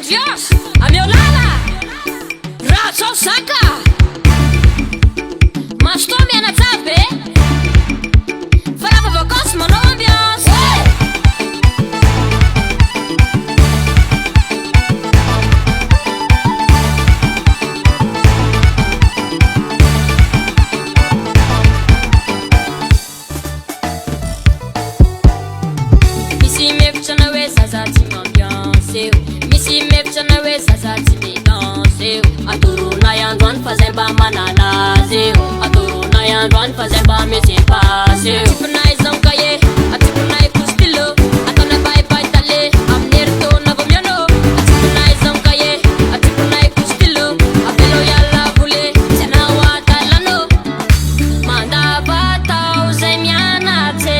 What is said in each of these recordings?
ambiance ameo lala raha zao zaka masotoa mianatsabe fa raha fa vacance manao ambiance misy mefitra na hoe zaza ty mambiance eo misy mefitra na hoe zaza ty midanse eo atoronay androany fa zay mba manalazy eo atoronay androany fa zay mba metsepasy eo atiponay zao kaye atiponay postilo ataonay baibay tale amin'ny eritona vo miano atiponay zao kaye atiponay postilo apelo yalla vole tsy anao atalano mandavatao zay mianatsy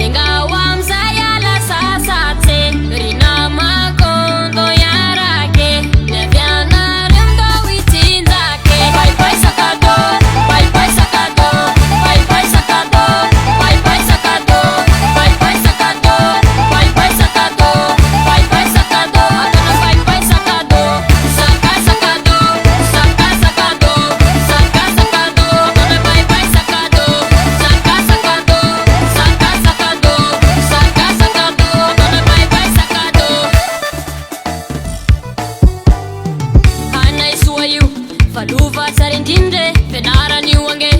engao amzay ala sasatse rina makondo yarake nevianare mdao itsinjake bye sakado bye sakado bye sakado bye sakado bye sakado bye sakado bye sakado atana bye sakado saka sakado saka sakado saka sakado atana bye sakado saka sakado saka sakado saka sakado atana bye sakado anay soa io valova tsara indrindre fianarany io ange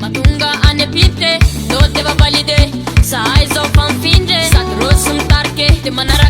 matonga any apite no de vavalide zahay zao famifindre sady rosy mitarike de manara